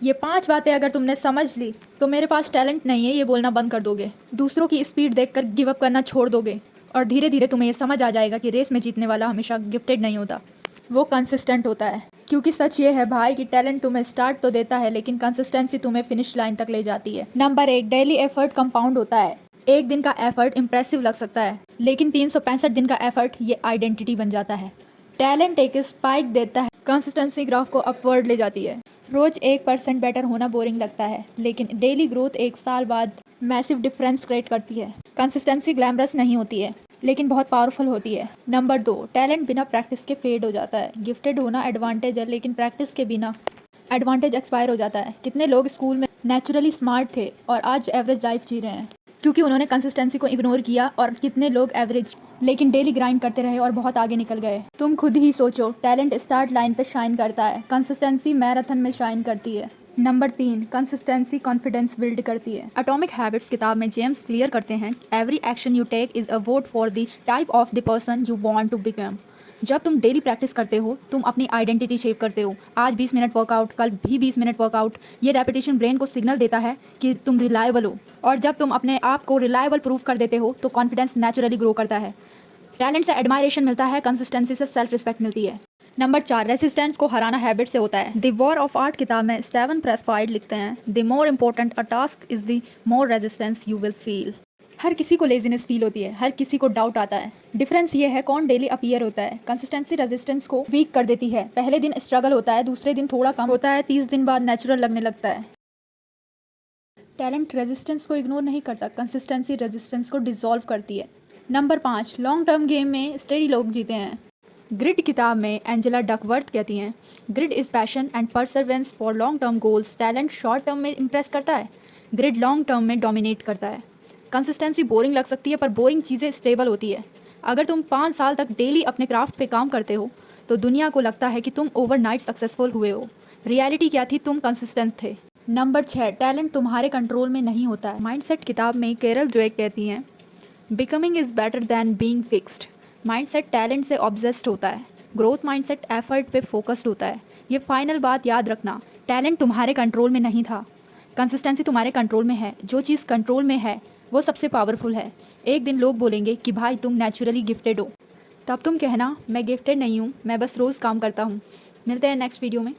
ये 5 बातें अगर तुमने समझ ली तो मेरे पास टैलेंट नहीं है ये बोलना बंद कर दोगे, दूसरों की स्पीड देखकर गिव अप करना छोड़ दोगे और धीरे धीरे तुम्हें ये समझ आ जाएगा कि रेस में जीतने वाला हमेशा गिफ्टेड नहीं होता, वो कंसिस्टेंट होता है। क्योंकि सच ये है भाई कि टैलेंट तुम्हें स्टार्ट तो देता है लेकिन कंसिस्टेंसी तुम्हें फिनिश लाइन तक ले जाती है। नंबर 1, डेली एफर्ट कंपाउंड होता है। एक दिन का एफर्ट इंप्रेसिव लग सकता है लेकिन 365 दिन का एफर्ट ये आइडेंटिटी बन जाता है। टैलेंट एक स्पाइक देता है, कंसिस्टेंसी ग्राफ को अपवर्ड ले जाती है। रोज 1% बेटर होना बोरिंग लगता है लेकिन डेली ग्रोथ 1 साल बाद मैसिव डिफरेंस क्रिएट करती है। कंसिस्टेंसी ग्लैमरस नहीं होती है लेकिन बहुत पावरफुल होती है। नंबर 2, टैलेंट बिना प्रैक्टिस के फेड हो जाता है। गिफ्टेड होना एडवांटेज है लेकिन प्रैक्टिस के बिना एडवांटेज एक्सपायर हो जाता है। कितने लोग स्कूल में नेचुरली स्मार्ट थे और आज एवरेज लाइफ जी रहे हैं क्योंकि उन्होंने कंसिस्टेंसी को इग्नोर किया, और कितने लोग एवरेज लेकिन डेली ग्राइंड करते रहे और बहुत आगे निकल गए। तुम खुद ही सोचो, टैलेंट स्टार्ट लाइन पे शाइन करता है, कंसिस्टेंसी मैराथन में शाइन करती है। नंबर 3, कंसिस्टेंसी कॉन्फिडेंस बिल्ड करती है। एटॉमिक हैबिट्स किताब में जेम्स क्लियर करते हैं, every action you take is a vote for the type of the person you want to become. जब तुम डेली प्रैक्टिस करते हो तुम अपनी आइडेंटिटी शेप करते हो। आज 20 मिनट वर्कआउट, कल भी 20 मिनट वर्कआउट। ये रेपिटेशन ब्रेन को सिग्नल देता है कि तुम रिलायबल हो, और जब तुम अपने आप को रिलायबल प्रूव कर देते हो तो कॉन्फिडेंस नेचुरली ग्रो करता है। टैलेंट से एडमायरेशन मिलता है, कंसिस्टेंसी से सेल्फ रिस्पेक्ट मिलती है। नंबर 4, रेसिस्टेंस को हराना हैबिट से होता है। द वॉर ऑफ आर्ट किताब में स्टीवन प्रेसफाइड लिखते हैं, the more important a task is the more resistance you will feel. हर किसी को लेजीनेस फील होती है, हर किसी को डाउट आता है। डिफरेंस ये है कौन डेली अपीयर होता है। कंसिस्टेंसी रेजिस्टेंस को वीक कर देती है। पहले दिन स्ट्रगल होता है, दूसरे दिन थोड़ा कम होता है, 30 दिन बाद नेचुरल लगने लगता है। टैलेंट रेजिस्टेंस को इग्नोर नहीं करता, कंसिस्टेंसी रेजिस्टेंस को डिसॉल्व करती है। नंबर 5, लॉन्ग टर्म गेम में स्टेडी लोग जीते हैं। ग्रिड किताब में एंजेला डकवर्थ कहती हैं, grid is passion and Perseverance for long term goals. Talent short term में इंप्रेस करता है, ग्रिड लॉन्ग टर्म में डोमिनेट करता है। कंसिस्टेंसी बोरिंग लग सकती है पर बोरिंग चीज़ें स्टेबल होती है। अगर तुम 5 साल तक डेली अपने क्राफ्ट पे काम करते हो तो दुनिया को लगता है कि तुम ओवरनाइट सक्सेसफुल हुए हो। रियलिटी क्या थी, तुम कंसिस्टेंट थे। नंबर 6, टैलेंट तुम्हारे कंट्रोल में नहीं होता है। माइंडसेट किताब में कैरल ड्वेक कहती हैं, becoming is better than being fixed. Mindset talent से ऑब्सेस्ड होता है, ग्रोथ माइंडसेट एफर्ट पे फोकस्ड होता है। ये फाइनल बात याद रखना, टैलेंट तुम्हारे कंट्रोल में नहीं था, कंसिस्टेंसी तुम्हारे कंट्रोल में है। जो चीज़ कंट्रोल में है वो सबसे पावरफुल है। एक दिन लोग बोलेंगे कि भाई तुम नेचुरली गिफ्टेड हो, तब तुम कहना मैं गिफ्टेड नहीं हूँ, मैं बस रोज़ काम करता हूँ। मिलते हैं नेक्स्ट वीडियो में।